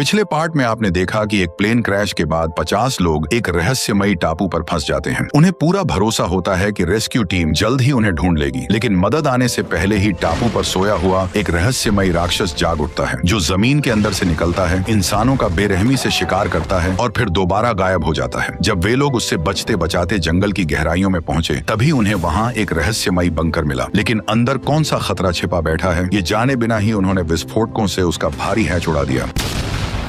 पिछले पार्ट में आपने देखा कि एक प्लेन क्रैश के बाद 50 लोग एक रहस्यमयी टापू पर फंस जाते हैं। उन्हें पूरा भरोसा होता है कि रेस्क्यू टीम जल्द ही उन्हें ढूंढ लेगी, लेकिन मदद आने से पहले ही टापू पर सोया हुआ एक रहस्यमयी राक्षस जाग उठता है, जो जमीन के अंदर से निकलता है, इंसानों का बेरहमी से शिकार करता है और फिर दोबारा गायब हो जाता है। जब वे लोग उससे बचते बचाते जंगल की गहराइयों में पहुंचे, तभी उन्हें वहां एक रहस्यमयी बंकर मिला। लेकिन अंदर कौन सा खतरा छिपा बैठा है, ये जाने बिना ही उन्होंने विस्फोटकों से उसका भारी हैच उड़ा दिया।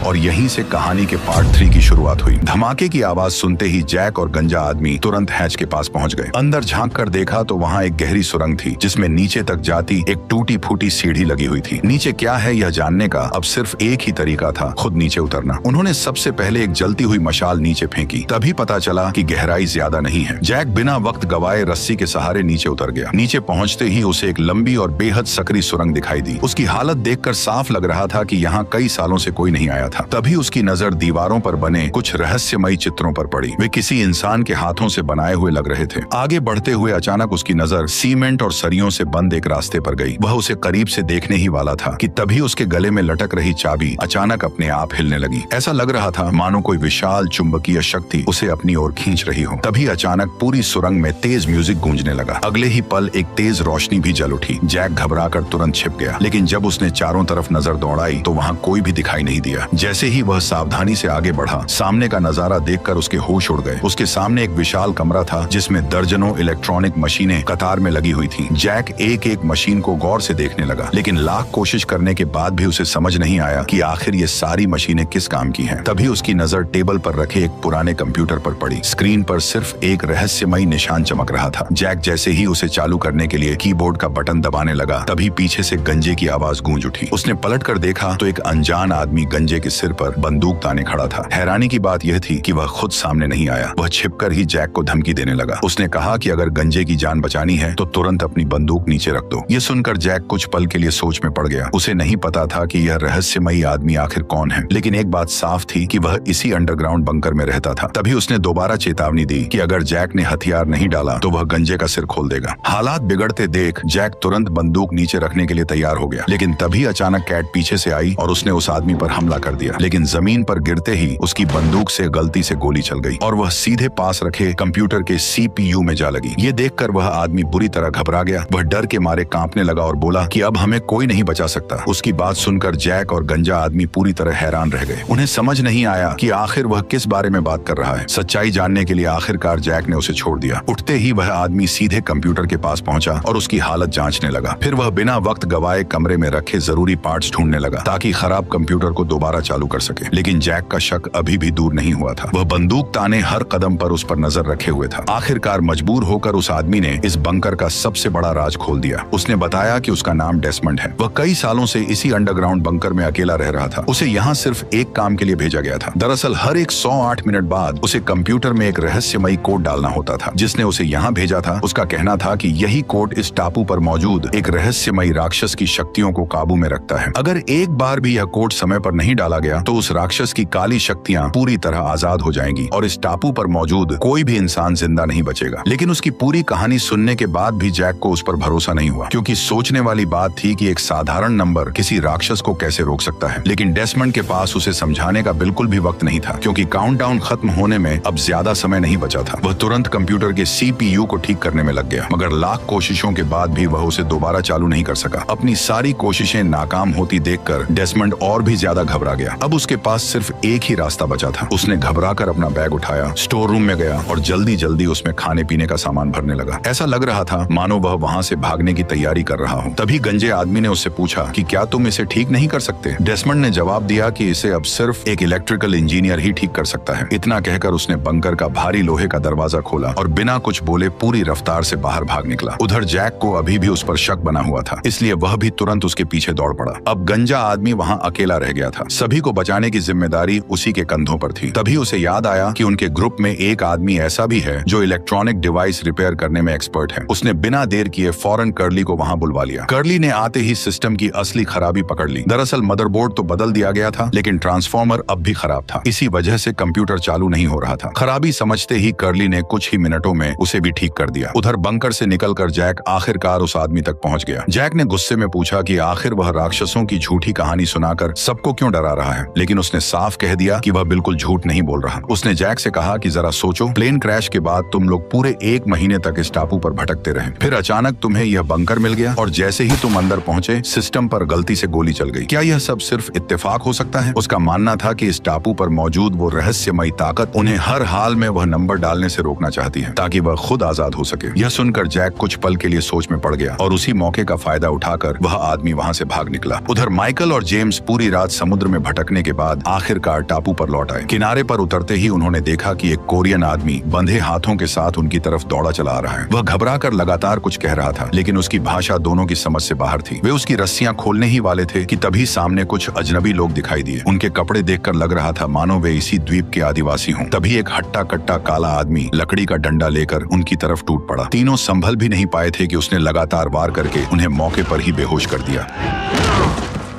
और यहीं से कहानी के पार्ट 3 की शुरुआत हुई। धमाके की आवाज सुनते ही जैक और गंजा आदमी तुरंत हैच के पास पहुंच गए। अंदर झांक कर देखा तो वहां एक गहरी सुरंग थी, जिसमें नीचे तक जाती एक टूटी फूटी सीढ़ी लगी हुई थी। नीचे क्या है यह जानने का अब सिर्फ एक ही तरीका था, खुद नीचे उतरना। उन्होंने सबसे पहले एक जलती हुई मशाल नीचे फेंकी, तभी पता चला कि गहराई ज्यादा नहीं है। जैक बिना वक्त गवाए रस्सी के सहारे नीचे उतर गया। नीचे पहुंचते ही उसे एक लंबी और बेहद सकरी सुरंग दिखाई दी। उसकी हालत देखकर साफ लग रहा था कि यहाँ कई सालों से कोई नहीं आया था। तभी उसकी नजर दीवारों पर बने कुछ रहस्यमयी चित्रों पर पड़ी। वे किसी इंसान के हाथों से बनाए हुए लग रहे थे। आगे बढ़ते हुए अचानक उसकी नजर सीमेंट और सरियों से बंद एक रास्ते पर गई। वह उसे करीब से देखने ही वाला था कि तभी उसके गले में लटक रही चाबी अचानक अपने आप हिलने लगी। ऐसा लग रहा था मानो कोई विशाल चुंबकीय शक्ति उसे अपनी ओर खींच रही हो। तभी अचानक पूरी सुरंग में तेज म्यूजिक गूंजने लगा। अगले ही पल एक तेज रोशनी भी जल उठी। जैक घबराकर तुरंत छिप गया, लेकिन जब उसने चारों तरफ नजर दौड़ाई तो वहाँ कोई भी दिखाई नहीं दिया। जैसे ही वह सावधानी से आगे बढ़ा, सामने का नजारा देखकर उसके होश उड़ गए। उसके सामने एक विशाल कमरा था, जिसमें दर्जनों इलेक्ट्रॉनिक मशीनें कतार में लगी हुई थीं। जैक एक एक मशीन को गौर से देखने लगा, लेकिन लाख कोशिश करने के बाद भी उसे समझ नहीं आया कि आखिर ये सारी मशीनें किस काम की हैं। तभी उसकी नजर टेबल पर रखे एक पुराने कंप्यूटर पर पड़ी। स्क्रीन पर सिर्फ एक रहस्यमयी निशान चमक रहा था। जैक जैसे ही उसे चालू करने के लिए कीबोर्ड का बटन दबाने लगा, तभी पीछे से गंजे की आवाज गूंज उठी। उसने पलट कर देखा तो एक अनजान आदमी गंजे के सिर पर बंदूक ताने खड़ा था। हैरानी की बात यह थी कि वह खुद सामने नहीं आया। वह छिपकर ही जैक को धमकी देने लगा। उसने कहा कि अगर गंजे की जान बचानी है तो तुरंत अपनी बंदूक नीचे रख दो। ये सुनकर जैक कुछ पल के लिए सोच में पड़ गया। उसे नहीं पता था कि यह रहस्यमयी आदमी आखिर कौन है, लेकिन एक बात साफ थी कि वह इसी अंडरग्राउंड बंकर में रहता था। तभी उसने दोबारा चेतावनी दी कि अगर जैक ने हथियार नहीं डाला तो वह गंजे का सिर खोल देगा। हालात बिगड़ते देख जैक तुरंत बंदूक नीचे रखने के लिए तैयार हो गया, लेकिन तभी अचानक कैट पीछे से आई और उसने उस आदमी पर हमला कर दिया। लेकिन जमीन पर गिरते ही उसकी बंदूक से गलती से गोली चल गई और वह सीधे पास रखे कंप्यूटर के CPU में जा लगी। ये देखकर वह आदमी बुरी तरह घबरा गया। वह डर के मारे कांपने लगा और बोला कि अब हमें कोई नहीं बचा सकता। उसकी बात सुनकर जैक और गंजा आदमी पूरी तरह हैरान रह गए। उन्हें समझ नहीं आया कि आखिर वह किस बारे में बात कर रहा है। सच्चाई जानने के लिए आखिरकार जैक ने उसे छोड़ दिया। उठते ही वह आदमी सीधे कंप्यूटर के पास पहुंचा और उसकी हालत जांचने लगा। फिर वह बिना वक्त गवाए कमरे में रखे जरूरी पार्ट्स ढूंढने लगा, ताकि खराब कंप्यूटर को दोबारा चालू कर सके। लेकिन जैक का शक अभी भी दूर नहीं हुआ था। वह बंदूक ताने हर कदम पर उस पर नजर रखे हुए था। आखिरकार मजबूर होकर उस आदमी ने इस बंकर का सबसे बड़ा राज खोल दिया। उसने बताया कि उसका नाम डेसमंड है। वह कई सालों से इसी अंडरग्राउंड बंकर में अकेला रह रहा था। उसे यहाँ सिर्फ एक काम के लिए भेजा गया था। दरअसल हर एक 108 मिनट बाद उसे कंप्यूटर में एक रहस्यमयी कोड डालना होता था। जिसने उसे यहाँ भेजा था उसका कहना था कि यही कोड इस टापू पर मौजूद एक रहस्यमयी राक्षस की शक्तियों को काबू में रखता है। अगर एक बार भी यह कोड समय पर नहीं डाला गया तो उस राक्षस की काली शक्तियाँ पूरी तरह आजाद हो जाएंगी और इस टापू पर मौजूद कोई भी इंसान जिंदा नहीं बचेगा। लेकिन उसकी पूरी कहानी सुनने के बाद भी जैक को उस पर भरोसा नहीं हुआ, क्योंकि सोचने वाली बात थी कि एक साधारण नंबर किसी राक्षस को कैसे रोक सकता है। लेकिन डेसमंड के पास उसे समझाने का बिल्कुल भी वक्त नहीं था, क्योंकि काउंटडाउन खत्म होने में अब ज्यादा समय नहीं बचा था। वह तुरंत कंप्यूटर के CPU को ठीक करने में लग गया, मगर लाख कोशिशों के बाद भी वह उसे दोबारा चालू नहीं कर सका। अपनी सारी कोशिशें नाकाम होती देखकर डेसमंड और भी ज्यादा घबरा गया। अब उसके पास सिर्फ एक ही रास्ता बचा था। उसने घबराकर अपना बैग उठाया, स्टोर रूम में गया और जल्दी जल्दी उसमें खाने पीने का सामान भरने लगा। ऐसा लग रहा था मानो वह वहाँ से भागने की तैयारी कर रहा हो। तभी गंजे आदमी ने उससे पूछा कि क्या तुम इसे ठीक नहीं कर सकते? डेसमंड ने जवाब दिया कि इसे अब सिर्फ एक इलेक्ट्रिकल इंजीनियर ही ठीक कर सकता है। इतना कहकर उसने बंकर का भारी लोहे का दरवाजा खोला और बिना कुछ बोले पूरी रफ्तार से बाहर भाग निकला। उधर जैक को अभी भी उस पर शक बना हुआ था, इसलिए वह भी तुरंत उसके पीछे दौड़ पड़ा। अब गंजा आदमी वहाँ अकेला रह गया था। सभी को बचाने की जिम्मेदारी उसी के कंधों पर थी। तभी उसे याद आया कि उनके ग्रुप में एक आदमी ऐसा भी है जो इलेक्ट्रॉनिक डिवाइस रिपेयर करने में एक्सपर्ट है। उसने बिना देर किए फौरन कर्ली को वहां बुलवा लिया। कर्ली ने आते ही सिस्टम की असली खराबी पकड़ ली। दरअसल मदरबोर्ड तो बदल दिया गया था, लेकिन ट्रांसफार्मर अब भी खराब था। इसी वजह से कंप्यूटर चालू नहीं हो रहा था। खराबी समझते ही कर्ली ने कुछ ही मिनटों में उसे भी ठीक कर दिया। उधर बंकर से निकलकर जैक आखिरकार उस आदमी तक पहुंच गया। जैक ने गुस्से में पूछा कि आखिर वह राक्षसों की झूठी कहानी सुनाकर सबको क्यों डरा रहा है, लेकिन उसने साफ कह दिया कि वह बिल्कुल झूठ नहीं बोल रहा। उसने जैक से कहा कि जरा सोचो, प्लेन क्रैश के बाद तुम लोग पूरे 1 महीने तक इस टापू पर भटकते रहे, फिर अचानक तुम्हें यह बंकर मिल गया और जैसे ही तुम अंदर पहुंचे सिस्टम पर गलती से गोली चल गई। क्या यह सब सिर्फ इत्तेफाक हो सकता है? उसका मानना था कि इस टापू पर मौजूद वो रहस्यमयी ताकत उन्हें हर हाल में वह नंबर डालने से रोकना चाहती है ताकि वह खुद आजाद हो सके। यह सुनकर जैक कुछ पल के लिए सोच में पड़ गया और उसी मौके का फायदा उठाकर वह आदमी वहां से भाग निकला। उधर माइकल और जेम्स पूरी रात समुद्र में भटकने के बाद आखिरकार टापू पर लौट आए। किनारे पर उतरते ही उन्होंने देखा कि एक कोरियन आदमी बंधे हाथों के साथ उनकी तरफ दौड़ा चला आ रहा है। वह घबराकर लगातार कुछ कह रहा था, लेकिन उसकी भाषा दोनों की समझ से बाहर थी। वे उसकी रस्सियां खोलने ही वाले थे कि तभी सामने कुछ अजनबी लोग दिखाई दिए। उनके कपड़े देखकर लग रहा था मानो वे इसी द्वीप के आदिवासी हों। तभी एक हट्टा कट्टा काला आदमी लकड़ी का डंडा लेकर उनकी तरफ टूट पड़ा। तीनों संभल भी नहीं पाए थे कि उसने लगातार वार करके उन्हें मौके पर ही बेहोश कर दिया।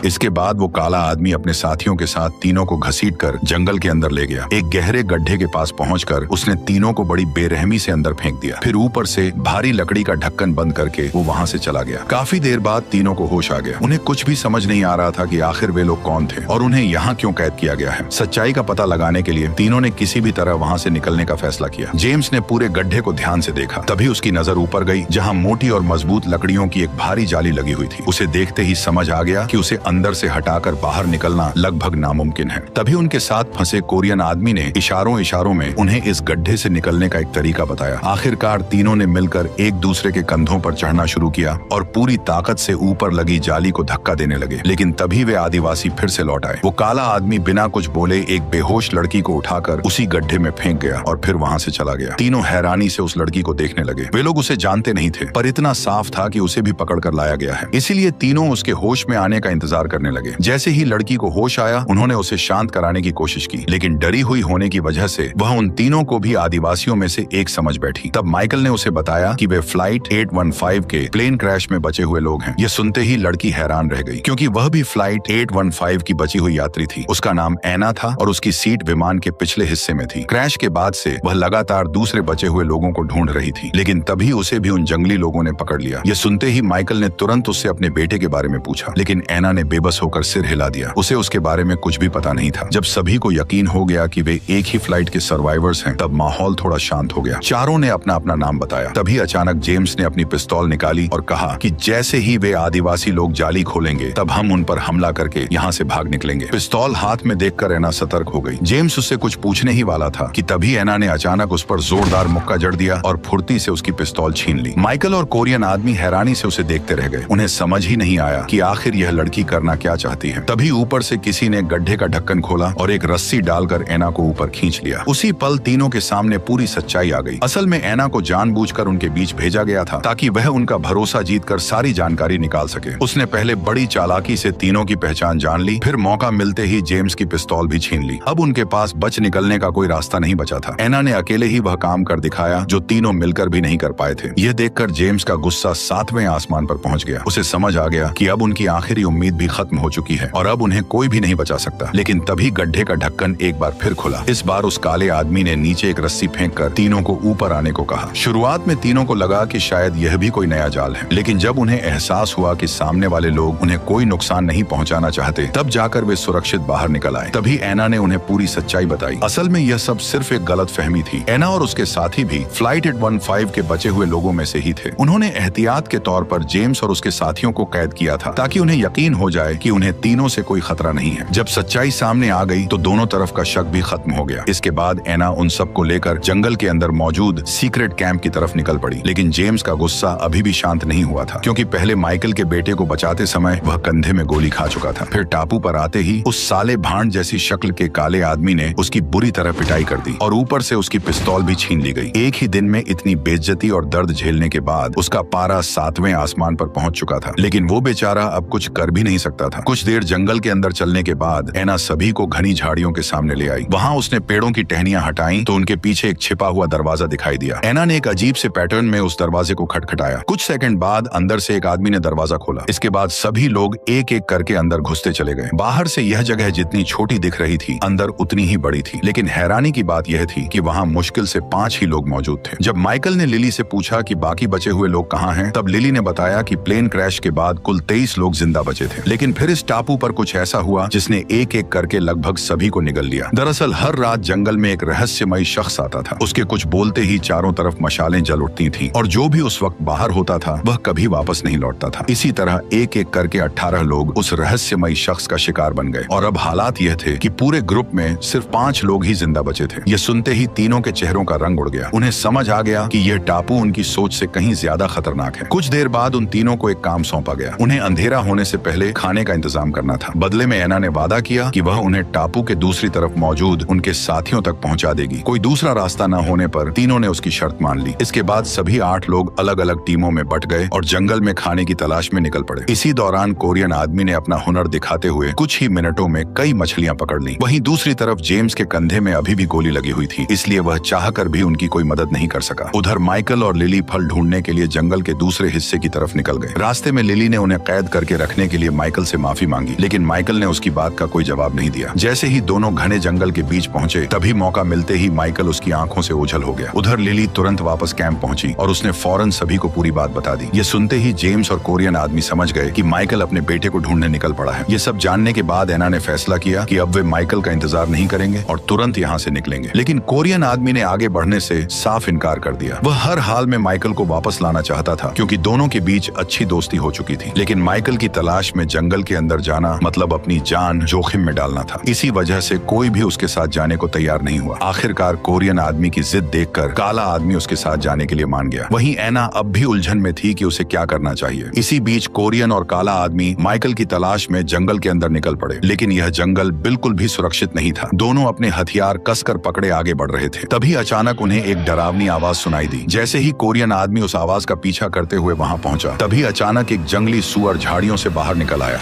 इसके बाद वो काला आदमी अपने साथियों के साथ तीनों को घसीटकर जंगल के अंदर ले गया। एक गहरे गड्ढे के पास पहुंचकर उसने तीनों को बड़ी बेरहमी से अंदर फेंक दिया। फिर ऊपर से भारी लकड़ी का ढक्कन बंद करके वो वहां से चला गया। काफी देर बाद तीनों को होश आ गया। उन्हें कुछ भी समझ नहीं आ रहा था कि आखिर वे लोग कौन थे और उन्हें यहाँ क्यों कैद किया गया है। सच्चाई का पता लगाने के लिए तीनों ने किसी भी तरह वहां से निकलने का फैसला किया। जेम्स ने पूरे गड्ढे को ध्यान से देखा। तभी उसकी नजर ऊपर गई, जहाँ मोटी और मजबूत लकड़ियों की एक भारी जाली लगी हुई थी। उसे देखते ही समझ आ गया कि उसे अंदर से हटाकर बाहर निकलना लगभग नामुमकिन है। तभी उनके साथ फंसे कोरियन आदमी ने इशारों में उन्हें इस गड्ढे से निकलने का एक तरीका बताया। आखिरकार तीनों ने मिलकर एक दूसरे के कंधों पर चढ़ना शुरू किया और पूरी ताकत से ऊपर लगी जाली को धक्का देने लगे। लेकिन तभी वे आदिवासी फिर से लौट आए। वो काला आदमी बिना कुछ बोले एक बेहोश लड़की को उठाकर उसी गड्ढे में फेंक गया और फिर वहां से चला गया। तीनों हैरानी से उस लड़की को देखने लगे। वे लोग उसे जानते नहीं थे, पर इतना साफ था कि उसे भी पकड़ कर लाया गया है। इसीलिए तीनों उसके होश में आने का इंतजार करने लगे। जैसे ही लड़की को होश आया, उन्होंने उसे शांत कराने की कोशिश की, लेकिन डरी हुई होने की वजह से वह उन तीनों को भी आदिवासियों में से एक समझ बैठी। तब माइकल ने उसे बताया कि वे फ्लाइट 815 के प्लेन क्रैश में बचे हुए लोग हैं। यह सुनते ही लड़की हैरान रह गई, क्योंकि वह भी फ्लाइट 815 की बची हुई यात्री थी। उसका नाम एना था और उसकी सीट विमान के पिछले हिस्से में थी। क्रैश के बाद से वह लगातार दूसरे बचे हुए लोगों को ढूंढ रही थी, लेकिन तभी उसे भी उन जंगली लोगों ने पकड़ लिया। यह सुनते ही माइकल ने तुरंत उससे अपने बेटे के बारे में पूछा, लेकिन एना ने बेबस होकर सिर हिला दिया। उसे उसके बारे में कुछ भी पता नहीं था। जब सभी को यकीन हो गया कि वे एक ही फ्लाइट के सर्वाइवर्स हैं, तब माहौल थोड़ा शांत हो गया। चारों ने अपना अपना नाम बताया। तभी अचानक जेम्स ने अपनी पिस्तौल निकाली और कहा कि जैसे ही वे आदिवासी लोग जाली खोलेंगे, तब हम उन पर हमला करके यहाँ से भाग निकलेंगे। पिस्तौल हाथ में देखकर एना सतर्क हो गई। जेम्स उससे कुछ पूछने ही वाला था कि तभी एना ने अचानक उस पर जोरदार मुक्का जड़ दिया और फुर्ती से उसकी पिस्तौल छीन ली। माइकल और कोरियन आदमी हैरानी से उसे देखते रह गए। उन्हें समझ ही नहीं आया कि आखिर यह लड़की करना क्या चाहती है। तभी ऊपर से किसी ने गड्ढे का ढक्कन खोला और एक रस्सी डालकर एना को ऊपर खींच लिया। उसी पल तीनों के सामने पूरी सच्चाई आ गई। असल में एना को जानबूझकर उनके बीच भेजा गया था ताकि वह उनका भरोसा जीतकर सारी जानकारी निकाल सके। उसने पहले बड़ी चालाकी से तीनों की पहचान जान ली, फिर मौका मिलते ही जेम्स की पिस्तौल भी छीन ली। अब उनके पास बच निकलने का कोई रास्ता नहीं बचा था। एना ने अकेले ही वह काम कर दिखाया जो तीनों मिलकर भी नहीं कर पाए थे। यह देखकर जेम्स का गुस्सा 7वें आसमान पर पहुंच गया। उसे समझ आ गया कि अब उनकी आखिरी उम्मीद भी खत्म हो चुकी है और अब उन्हें कोई भी नहीं बचा सकता। लेकिन तभी गड्ढे का ढक्कन एक बार फिर खुला। इस बार उस काले आदमी ने नीचे एक रस्सी फेंककर तीनों को ऊपर आने को कहा। शुरुआत में तीनों को लगा कि शायद यह भी कोई नया जाल है, लेकिन जब उन्हें एहसास हुआ कि सामने वाले लोग उन्हें कोई नुकसान नहीं पहुंचाना चाहते, तब जाकर वे सुरक्षित बाहर निकल आए। तभी एना ने उन्हें पूरी सच्चाई बताई। असल में यह सब सिर्फ एक गलतफहमी थी। एना और उसके साथी भी फ्लाइट 815 के बचे हुए लोगों में से ही थे। उन्होंने एहतियात के तौर पर जेम्स और उसके साथियों को कैद किया था ताकि उन्हें यकीन हो जाए कि उन्हें तीनों से कोई खतरा नहीं है। जब सच्चाई सामने आ गई तो दोनों तरफ का शक भी खत्म हो गया। इसके बाद एना उन सबको लेकर जंगल के अंदर मौजूद सीक्रेट कैंप की तरफ निकल पड़ी। लेकिन जेम्स का गुस्सा अभी भी शांत नहीं हुआ था, क्योंकि पहले माइकल के बेटे को बचाते समय वह कंधे में गोली खा चुका था। फिर टापू पर आते ही उस साले भांड जैसी शक्ल के काले आदमी ने उसकी बुरी तरह पिटाई कर दी और ऊपर से उसकी पिस्तौल भी छीन ली गई। एक ही दिन में इतनी बेइज्जती और दर्द झेलने के बाद उसका पारा 7वें आसमान पर पहुंच चुका था, लेकिन वो बेचारा अब कुछ कर भी नहीं सकता था। कुछ देर जंगल के अंदर चलने के बाद एना सभी को घनी झाड़ियों के सामने ले आई। वहाँ उसने पेड़ों की टहनियां हटाई तो उनके पीछे एक छिपा हुआ दरवाजा दिखाई दिया। एना ने एक अजीब से पैटर्न में उस दरवाजे को खटखटाया। कुछ सेकंड बाद अंदर से एक आदमी ने दरवाजा खोला। इसके बाद सभी लोग एक एक करके अंदर घुसते चले गए। बाहर से यह जगह जितनी छोटी दिख रही थी, अंदर उतनी ही बड़ी थी। लेकिन हैरानी की बात यह थी कि वहाँ मुश्किल से 5 ही लोग मौजूद थे। जब माइकल ने लिली से पूछा कि बाकी बचे हुए लोग कहाँ हैं, तब लिली ने बताया कि प्लेन क्रैश के बाद कुल 23 लोग जिंदा बचे थे, लेकिन फिर इस टापू पर कुछ ऐसा हुआ जिसने एक एक करके लगभग सभी को निगल लिया। दरअसल हर रात जंगल में एक रहस्यमयी शख्स आता था। उसके कुछ बोलते ही चारों तरफ मशालें जल उठती थीं और जो भी उस वक्त बाहर होता था वह कभी वापस नहीं लौटता था। इसी तरह एक एक करके 18 लोग उस रहस्यमयी शख्स का शिकार बन गए और अब हालात यह थे कि पूरे ग्रुप में सिर्फ 5 लोग ही जिंदा बचे थे। ये सुनते ही तीनों के चेहरों का रंग उड़ गया। उन्हें समझ आ गया कि यह टापू उनकी सोच से कहीं ज्यादा खतरनाक है। कुछ देर बाद उन तीनों को एक काम सौंपा गया। उन्हें अंधेरा होने से पहले खाने का इंतजाम करना था। बदले में एना ने वादा किया कि वह उन्हें टापू के दूसरी तरफ मौजूद उनके साथियों तक पहुंचा देगी। कोई दूसरा रास्ता न होने पर तीनों ने उसकी शर्त मान ली। इसके बाद सभी 8 लोग अलग अलग टीमों में बट गए और जंगल में खाने की तलाश में निकल पड़े। इसी दौरान कोरियन आदमी ने अपना हुनर दिखाते हुए कुछ ही मिनटों में कई मछलियां पकड़ ली। वहीं दूसरी तरफ जेम्स के कंधे में अभी भी गोली लगी हुई थी, इसलिए वह चाहकर भी उनकी कोई मदद नहीं कर सका। उधर माइकल और लिली फल ढूंढने के लिए जंगल के दूसरे हिस्से की तरफ निकल गए। रास्ते में लिली ने उन्हें कैद करके रखने के लिए माइकल से माफी मांगी, लेकिन माइकल ने उसकी बात का कोई जवाब नहीं दिया। जैसे ही दोनों घने जंगल के बीच पहुंचे तभी मौका मिलते ही माइकल उसकी आंखों से ओझल हो गया। उधर लिली तुरंत वापस कैंप पहुंची और उसने फौरन सभी को पूरी बात बता दी। ये सुनते ही जेम्स और कोरियन आदमी समझ गए कि माइकल अपने बेटे को ढूंढने निकल पड़ा है। ये सब जानने के बाद एना ने फैसला किया कि अब वे माइकल का इंतजार नहीं करेंगे और तुरंत यहाँ से निकलेंगे। लेकिन कोरियन आदमी ने आगे बढ़ने से साफ इनकार कर दिया। वह हर हाल में माइकल को वापस लाना चाहता था क्योंकि दोनों के बीच अच्छी दोस्ती हो चुकी थी। लेकिन माइकल की तलाश में जंगल के अंदर जाना मतलब अपनी जान जोखिम में डालना था। इसी वजह से कोई भी उसके साथ जाने को तैयार नहीं हुआ। आखिरकार कोरियन आदमी की जिद देखकर काला आदमी उसके साथ जाने के लिए मान गया। वहीं एना अब भी उलझन में थी कि उसे क्या करना चाहिए। इसी बीच कोरियन और काला आदमी माइकल की तलाश में जंगल के अंदर निकल पड़े, लेकिन यह जंगल बिल्कुल भी सुरक्षित नहीं था। दोनों अपने हथियार कसकर पकड़े आगे बढ़ रहे थे। तभी अचानक उन्हें एक डरावनी आवाज सुनाई दी। जैसे ही कोरियन आदमी उस आवाज का पीछा करते हुए वहां पहुंचा, तभी अचानक एक जंगली सुअर झाड़ियों से बाहर निकल आया।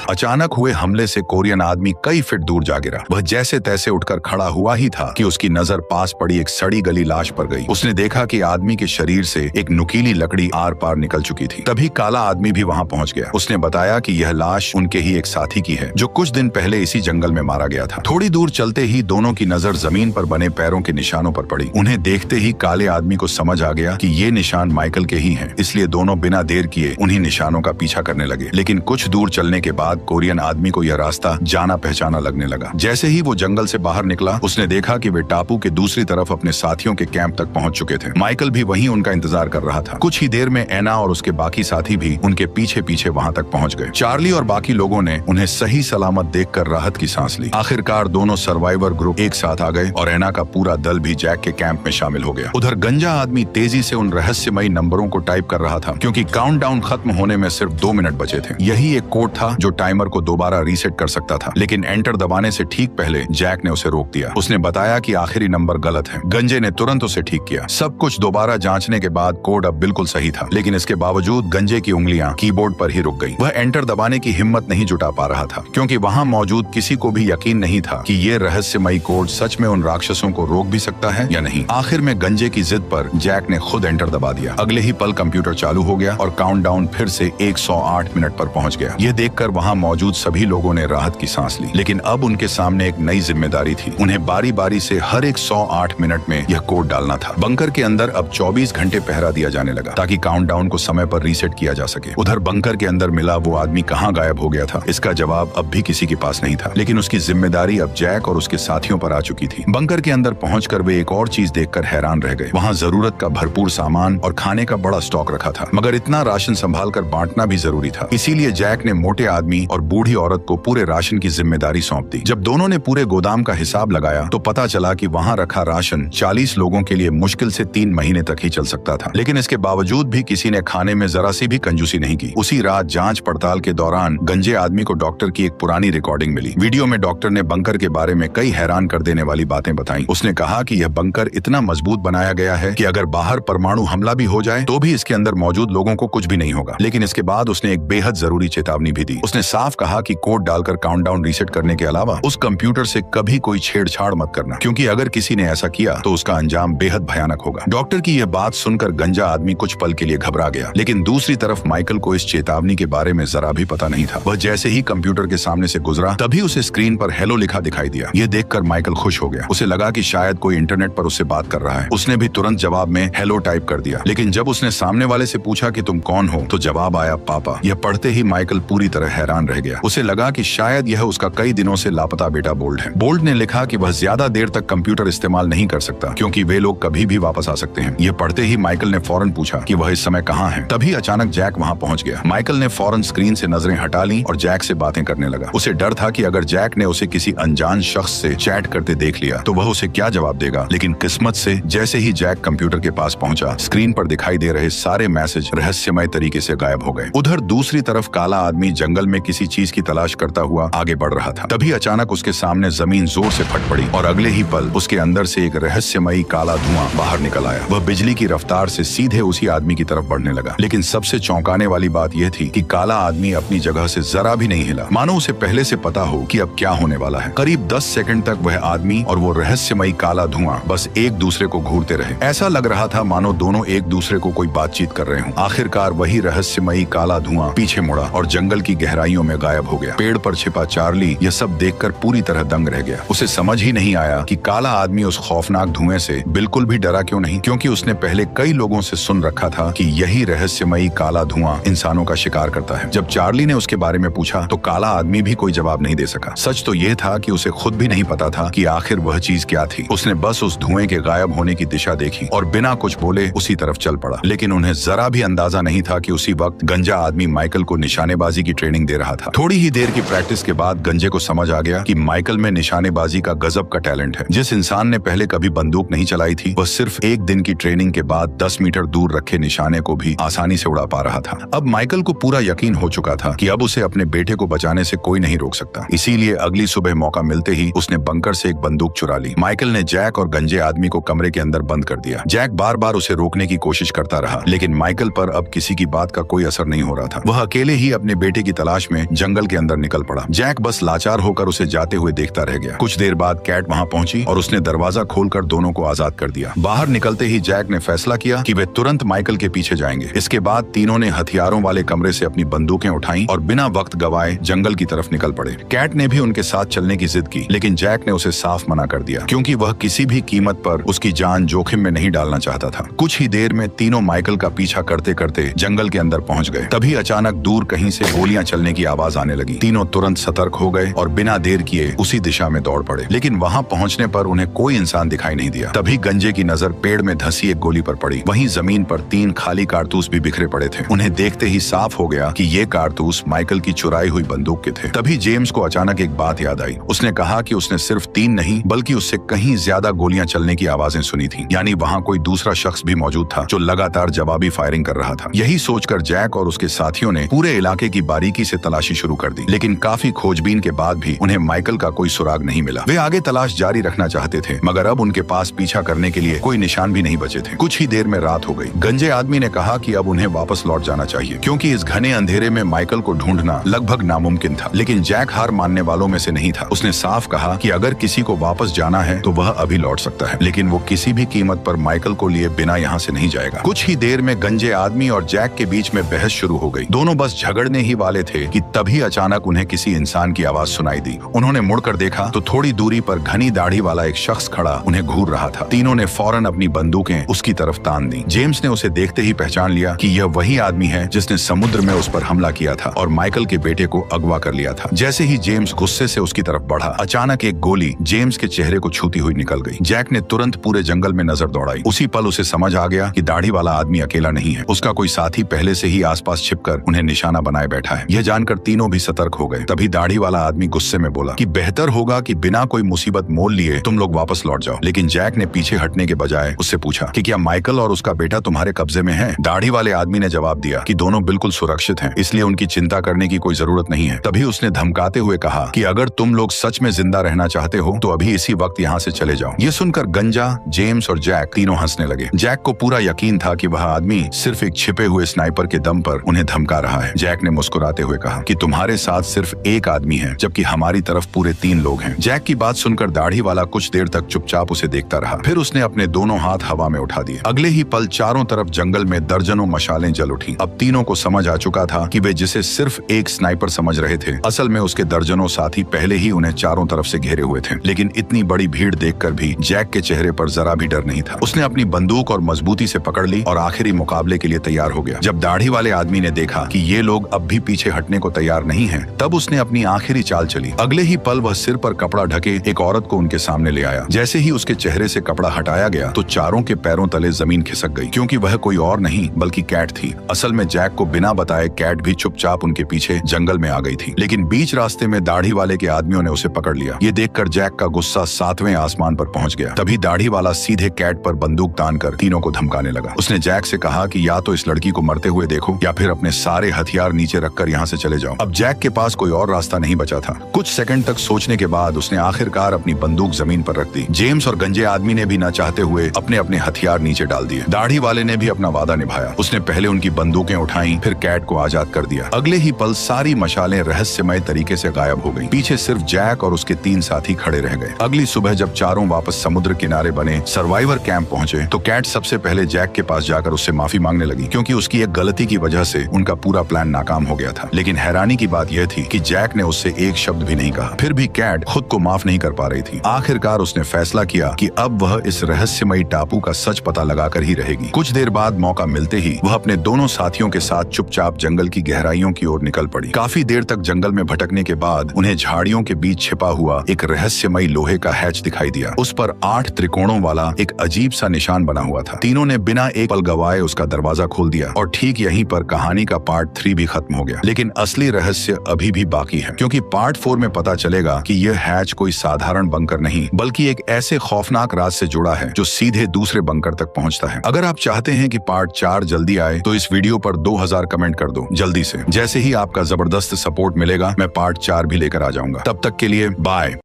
अचानक हुए हमले से कोरियन आदमी कई फीट दूर जा गिरा। वह जैसे तैसे उठकर खड़ा हुआ ही था कि उसकी नजर पास पड़ी एक सड़ी गली लाश पर गई। उसने देखा कि आदमी के शरीर से एक नुकीली लकड़ी आर पार निकल चुकी थी। तभी काला आदमी भी वहां पहुंच गया। उसने बताया कि यह लाश उनके ही एक साथी की है जो कुछ दिन पहले इसी जंगल में मारा गया था। थोड़ी दूर चलते ही दोनों की नजर जमीन पर बने पैरों के निशानों पर पड़ी। उन्हें देखते ही काले आदमी को समझ आ गया कि ये निशान माइकल के ही हैं, इसलिए दोनों बिना देर किए उन्हीं निशानों का पीछा करने लगे। लेकिन कुछ दूर चलने के बाद कोरियन आदमी को यह रास्ता जाना पहचाना लगने लगा। जैसे ही वो जंगल से बाहर निकला, उसने देखा कि वे टापू के दूसरी तरफ अपने साथियों के कैंप तक पहुंच चुके थे। माइकल भी वहीं उनका इंतजार कर रहा था। कुछ ही देर में एना और उसके बाकी साथी भी उनके पीछे पीछे वहां तक पहुंच गए। चार्ली और बाकी लोगों ने उन्हें सही सलामत देखकर राहत की सांस ली। आखिरकार दोनों सर्वाइवर ग्रुप एक साथ आ गए और एना का पूरा दल भी जैक के कैंप में शामिल हो गया। उधर गंजा आदमी तेजी से उन रहस्यमयी नंबरों को टाइप कर रहा था क्योंकि काउंटडाउन खत्म होने में सिर्फ 2 मिनट बचे थे। यही एक कोड था जो टाइमर को दोबारा रीसेट कर सकता था, लेकिन एंटर दबाने से ठीक पहले जैक ने उसे रोक दिया। उसने बताया कि आखिरी नंबर गलत है। गंजे ने तुरंत उसे ठीक किया। सब कुछ दोबारा जांचने के बाद कोड अब बिल्कुल सही था, लेकिन इसके बावजूद गंजे की उंगलियां कीबोर्ड पर ही रुक गई। वह एंटर दबाने की हिम्मत नहीं जुटा पा रहा था क्योंकि वहां मौजूद किसी को भी यकीन नहीं था कि ये रहस्यमयी कोड सच में उन राक्षसों को रोक भी सकता है या नहीं। आखिर में गंजे की जिद पर जैक ने खुद एंटर दबा दिया। अगले ही पल कंप्यूटर चालू हो गया और काउंटडाउन फिर से 108 मिनट पर पहुंच गया। यह देखकर वहां मौजूद सभी लोगों ने राहत की सांस ली, लेकिन अब उनके सामने एक नई जिम्मेदारी थी। उन्हें बारी बारी से हर 108 मिनट में यह कोड डालना था। बंकर के अंदर अब 24 घंटे पहरा दिया जाने लगा ताकि काउंटडाउन को समय पर रीसेट किया जा सके। उधर बंकर के अंदर मिला वो आदमी कहाँ गायब हो गया था, इसका जवाब अब भी किसी के पास नहीं था, लेकिन उसकी जिम्मेदारी अब जैक और उसके साथियों पर आ चुकी थी। बंकर के अंदर पहुंचकर वे एक और चीज देखकर हैरान रह गए। वहाँ जरूरत का भरपूर सामान और खाने का बड़ा स्टॉक रखा था, मगर इतना राशन संभाल कर बांटना भी जरूरी था। इसीलिए जैक ने मोटे आदमी और बूढ़ी औरत को पूरे राशन की जिम्मेदारी सौंप दी। जब दोनों ने पूरे गोदाम का हिसाब लगाया तो पता चला कि वहां रखा राशन 40 लोगों के लिए मुश्किल से 3 महीने तक ही चल सकता था। लेकिन इसके बावजूद भी किसी ने खाने में जरा सी भी कंजूसी नहीं की। उसी रात जांच पड़ताल के दौरान गंजे आदमी को डॉक्टर की एक पुरानी रिकॉर्डिंग मिली। वीडियो में डॉक्टर ने बंकर के बारे में कई हैरान कर देने वाली बातें बताई। उसने कहा कि यह बंकर इतना मजबूत बनाया गया है कि अगर बाहर परमाणु हमला भी हो जाए तो भी इसके अंदर मौजूद लोगों को कुछ भी नहीं होगा। लेकिन इसके बाद उसने एक बेहद जरूरी चेतावनी भी दी। उसने साफ कहा कि कोड डालकर काउंटडाउन रीसेट करने के अलावा उस कंप्यूटर से कभी कोई छेड़छाड़ मत करना, क्योंकि अगर किसी ने ऐसा किया तो उसका अंजाम बेहद भयानक होगा। डॉक्टर की यह बात सुनकर गंजा आदमी कुछ पल के लिए घबरा गया, लेकिन दूसरी तरफ माइकल को इस चेतावनी के बारे में जरा भी पता नहीं था। वह जैसे ही कंप्यूटर के सामने से गुजरा तभी उसे स्क्रीन पर हेलो लिखा दिखाई दिया। यह देखकर माइकल खुश हो गया। उसे लगा कि शायद कोई इंटरनेट पर उससे बात कर रहा है। उसने भी तुरंत जवाब में हेलो टाइप कर दिया, लेकिन जब उसने सामने वाले से पूछा कि तुम कौन हो तो जवाब आया पापा। यह पढ़ते ही माइकल पूरी तरह हैरान रह गया। उसे लगा कि शायद यह उसका कई दिनों से लापता बेटा बोल्ट है। बोल्ट ने लिखा कि वह ज्यादा देर तक कंप्यूटर इस्तेमाल नहीं कर सकता, क्योंकि वे लोग कभी भी वापस आ सकते हैं। यह पढ़ते ही माइकल ने फौरन पूछा कि वह इस समय कहाँ है। तभी अचानक जैक वहाँ पहुँच गया। माइकल ने फौरन स्क्रीन से नजरें हटा ली और जैक से बातें करने लगा। उसे डर था कि अगर जैक ने उसे किसी अनजान शख्स से चैट करते देख लिया तो वह उसे क्या जवाब देगा। लेकिन किस्मत से जैसे ही जैक कंप्यूटर के पास पहुंचा, स्क्रीन पर दिखाई दे रहे सारे मैसेज रहस्यमय तरीके से गायब हो गए। उधर दूसरी तरफ काला आदमी जंगल में किसी चीज की तलाश करता हुआ आगे बढ़ रहा था। तभी अचानक उसके सामने जमीन जोर से फट पड़ी और अगले ही पल उसके अंदर से एक रहस्यमयी काला धुआं बाहर निकल आया। वह बिजली की रफ्तार से सीधे उसी आदमी की तरफ बढ़ने लगा। लेकिन सबसे चौंकाने वाली बात यह थी कि काला आदमी अपनी जगह से जरा भी नहीं हिला, मानो उसे पहले से पता हो कि अब क्या होने वाला है। करीब 10 सेकंड तक वह आदमी और वो रहस्यमयी काला धुआं बस एक दूसरे को घूरते रहे। ऐसा लग रहा था मानो दोनों एक दूसरे को कोई बातचीत कर रहे हों। आखिरकार वही रहस्यमयी काला धुआं पीछे मुड़ा और जंगल की गहराइयों में गायब हो गया। पेड़ पर छिपा चार्ली यह सब देखकर पूरी तरह दंग रह गया। उसे समझ ही नहीं आया कि काला आदमी उस खौफनाक धुएं से बिल्कुल भी डरा क्यों नहीं, क्योंकि उसने पहले कई लोगों से सुन रखा था कि यही रहस्यमयी काला धुआं इंसानों का शिकार करता है। जब चार्ली ने उसके बारे में पूछा तो काला आदमी भी कोई जवाब नहीं दे सका। सच तो यह था कि उसे खुद भी नहीं पता था कि आखिर वह चीज क्या थी। उसने बस उस धुएं के गायब होने की दिशा देखी और बिना कुछ बोले उसी तरफ चल पड़ा। लेकिन उन्हें जरा भी अंदाजा नहीं था कि उसी वक्त गंजा आदमी माइकल को निशानेबाजी की ट्रेनिंग दे रहा था। थोड़ी ही देर की प्रैक्टिस के बाद गंजे को समझ आ गया कि माइकल में निशानेबाजी का गजब का टैलेंट है। जिस इंसान ने पहले कभी बंदूक नहीं चलाई थी, वह सिर्फ एक दिन की ट्रेनिंग के बाद 10 मीटर दूर रखे निशाने को भी आसानी से उड़ा पा रहा था। अब माइकल को पूरा यकीन हो चुका था कि अब उसे अपने बेटे को बचाने से कोई नहीं रोक सकता। इसीलिए अगली सुबह मौका मिलते ही उसने बंकर से एक बंदूक चुरा ली। माइकल ने जैक और गंजे आदमी को कमरे के अंदर बंद कर दिया। जैक बार बार उसे रोकने की कोशिश करता रहा, लेकिन माइकल पर अब किसी की बात का कोई असर नहीं हो रहा था। वह अकेले ही अपने बेटे की तलाश में जंगल के अंदर निकल पड़ा। जैक बस लाचार होकर उसे जाते हुए देखता रह गया। कुछ देर बाद कैट वहां पहुंची और उसने दरवाजा खोलकर दोनों को आजाद कर दिया। बाहर निकलते ही जैक ने फैसला किया कि वे तुरंत माइकल के पीछे जाएंगे। इसके बाद तीनों ने हथियारों वाले कमरे से अपनी बंदूकें उठाई और बिना वक्त गवाए जंगल की तरफ निकल पड़े। कैट ने भी उनके साथ चलने की जिद की, लेकिन जैक ने उसे साफ मना कर दिया, क्योंकि वह किसी भी कीमत पर उसकी जान जोखिम में नहीं डालना चाहता था। कुछ ही देर में तीनों माइकल का पीछा करते करते जंगल के अंदर पहुंच गए। तभी अचानक दूर कहीं से गोलियां चलने की आवाज आने लगी। तीनों तुरंत सतर्क हो गए और बिना देर किए उसी दिशा में दौड़ पड़े। लेकिन वहां पहुंचने पर उन्हें कोई इंसान दिखाई नहीं दिया। तभी गंजे की नजर पेड़ में धंसी एक गोली पर पड़ी। वहीं जमीन पर 3 खाली कारतूस भी बिखरे पड़े थे। उन्हें देखते ही साफ हो गया कि ये कारतूस माइकल की चुराई हुई बंदूक के थे। तभी जेम्स को अचानक एक बात याद आई। उसने कहा कि उसने सिर्फ 3 नहीं बल्कि उससे कहीं ज्यादा गोलियां चलने की आवाजें सुनी थी। यानी वहां कोई दूसरा शख्स भी मौजूद था जो लगातार जवाबी फायरिंग कर रहा था। यही सोचकर जैक और उसके साथियों ने पूरे इलाके की बारीकी से तलाशी शुरू कर दी। लेकिन काफी खोजबीन के बाद भी उन्हें माइकल का कोई सुराग नहीं मिला। वे आगे तलाश जारी रखना चाहते थे, मगर अब उनके पास पीछा करने के लिए कोई निशान भी नहीं बचे थे। कुछ ही देर में रात हो गई। गंजे आदमी ने कहा कि अब उन्हें वापस लौट जाना चाहिए, क्योंकि इस घने अंधेरे में माइकल को ढूंढना लगभग नामुमकिन था। लेकिन जैक हार मानने वालों में से नहीं था। उसने साफ कहा कि अगर किसी को वापस जाना है तो वह अभी लौट सकता है, लेकिन वो किसी भी कीमत पर माइकल को लिए बिना यहाँ से नहीं जाएगा। कुछ ही देर में गंजे आदमी और जैक के बीच में बहस शुरू हो गई। दोनों बस झगड़ने ही वाले थे कि तभी अचानक उन्हें किसी इंसान की आवाज सुनाई दी। उन्होंने मुड़कर देखा तो थोड़ी दूरी पर घनी दाढ़ी वाला एक शख्स खड़ा उन्हें घूर रहा था। तीनों ने फौरन अपनी बंदूकें उसकी तरफ तान दी। जेम्स ने उसे देखते ही पहचान लिया कि यह वही आदमी है जिसने समुद्र में उस पर हमला किया था और माइकल के बेटे को अगवा कर लिया था। जैसे ही जेम्स गुस्से से उसकी तरफ बढ़ा, अचानक एक गोली जेम्स के चेहरे को छूती हुई निकल गई। जैक ने तुरंत पूरे जंगल में नजर दौड़ाई। उसी पल उसे समझ आ गया कि दाढ़ी वाला आदमी अकेला नहीं है। उसका कोई साथी पहले से ही आसपास छिपकर उन्हें निशाना बनाए बैठा है। यह जानकर तीनों भी सतर्क हो गए। तभी दाढ़ी वाला आदमी गुस्से में बोला कि बेहतर होगा कि बिना कोई मुसीबत मोल लिए तुम लोग वापस लौट जाओ। लेकिन जैक ने पीछे हटने के बजाय उससे पूछा कि क्या माइकल और उसका बेटा तुम्हारे कब्जे में है? दाढ़ी वाले आदमी ने जवाब दिया कि दोनों बिल्कुल सुरक्षित हैं, इसलिए उनकी चिंता करने की कोई जरूरत नहीं है। तभी उसने धमकाते हुए कहा कि अगर तुम लोग सच में जिंदा रहना चाहते हो तो अभी इसी वक्त यहाँ से चले जाओ। ये सुनकर गंजा, जेम्स और जैक तीनों हंसने लगे। जैक को पूरा यकीन था कि वह आदमी सिर्फ एक छिपे हुए स्नाइपर के दम पर उन्हें धमका रहा है। जैक ने मुस्कुराते हुए हुए कहा कि तुम्हारे साथ सिर्फ एक आदमी है जबकि हमारी तरफ पूरे 3 लोग हैं। जैक की बात सुनकर दाढ़ी वाला कुछ देर तक चुपचाप उसे देखता रहा, फिर उसने अपने दोनों हाथ हवा में उठा दिए। अगले ही पल चारों तरफ जंगल में दर्जनों मशालें जल उठी। अब तीनों को समझ आ चुका था कि वे जिसे सिर्फ एक स्नाइपर समझ रहे थे, असल में उसके दर्जनों साथी पहले ही उन्हें चारों तरफ से घेरे हुए थे। लेकिन इतनी बड़ी भीड़ देखकर भी जैक के चेहरे पर जरा भी डर नहीं था। उसने अपनी बंदूक और मजबूती से पकड़ ली और आखिरी मुकाबले के लिए तैयार हो गया। जब दाढ़ी वाले आदमी ने देखा कि ये लोग अब भी पीछे हटने को तैयार नहीं हैं, तब उसने अपनी आखिरी चाल चली। अगले ही पल वह सिर पर कपड़ा ढके एक औरत को उनके सामने ले आया। जैसे ही उसके चेहरे से कपड़ा हटाया गया तो चारों के पैरों तले जमीन खिसक गई, क्योंकि वह कोई और नहीं बल्कि कैट थी। असल में जैक को बिना बताए कैट भी चुपचाप उनके पीछे जंगल में आ गई थी। लेकिन बीच रास्ते में दाढ़ी वाले के आदमियों ने उसे पकड़ लिया। ये देखकर जैक का गुस्सा 7वें आसमान पर पहुंच गया। तभी दाढ़ी वाला सीधे कैट पर बंदूक तानकर तीनों को धमकाने लगा। उसने जैक से कहा कि या तो इस लड़की को मरते हुए देखो या फिर अपने सारे हथियार नीचे रखकर यहाँ से चले जाओ। अब जैक के पास कोई और रास्ता नहीं बचा था। कुछ सेकंड तक सोचने के बाद उसने आखिरकार अपनी बंदूक जमीन पर रख दी। जेम्स और गंजे आदमी ने भी न चाहते हुए अपने अपने हथियार नीचे डाल दिए। दाढ़ी वाले ने भी अपना वादा निभाया। उसने पहले उनकी बंदूकें उठाई, फिर कैट को आजाद कर दिया। अगले ही पल सारी मशालें रहस्यमय तरीके से गायब हो गईं। पीछे सिर्फ जैक और उसके 3 साथी खड़े रह गए। अगली सुबह जब चारों वापस समुद्र किनारे बने सर्वाइवर कैंप पहुंचे तो कैट सबसे पहले जैक के पास जाकर उससे माफी मांगने लगी, क्योंकि उसकी एक गलती की वजह से उनका पूरा प्लान नाकाम हो गया था। लेकिन हैरानी की बात यह थी कि जैक ने उससे एक शब्द भी नहीं कहा। फिर भी कैट खुद को माफ नहीं कर पा रही थी। आखिरकार उसने फैसला किया कि अब वह इस रहस्यमयी टापू का सच पता लगाकर ही रहेगी। कुछ देर बाद मौका मिलते ही वह अपने दोनों साथियों के साथ चुपचाप जंगल की गहराइयों की ओर निकल पड़ी। काफी देर तक जंगल में भटकने के बाद उन्हें झाड़ियों के बीच छिपा हुआ एक रहस्यमयी लोहे का हैच दिखाई दिया। उस पर 8 त्रिकोणों वाला एक अजीब सा निशान बना हुआ था। तीनों ने बिना एक पल गवाए उसका दरवाजा खोल दिया और ठीक यहीं पर कहानी का पार्ट 3 भी खत्म हो गया। लेकिन असली रहस्य अभी भी बाकी है, क्योंकि पार्ट 4 में पता चलेगा कि यह हैच कोई साधारण बंकर नहीं बल्कि एक ऐसे खौफनाक राज से जुड़ा है जो सीधे दूसरे बंकर तक पहुंचता है। अगर आप चाहते हैं कि पार्ट 4 जल्दी आए तो इस वीडियो पर 2000 कमेंट कर दो जल्दी से। जैसे ही आपका जबरदस्त सपोर्ट मिलेगा मैं पार्ट 4 भी लेकर आ जाऊंगा। तब तक के लिए बाय।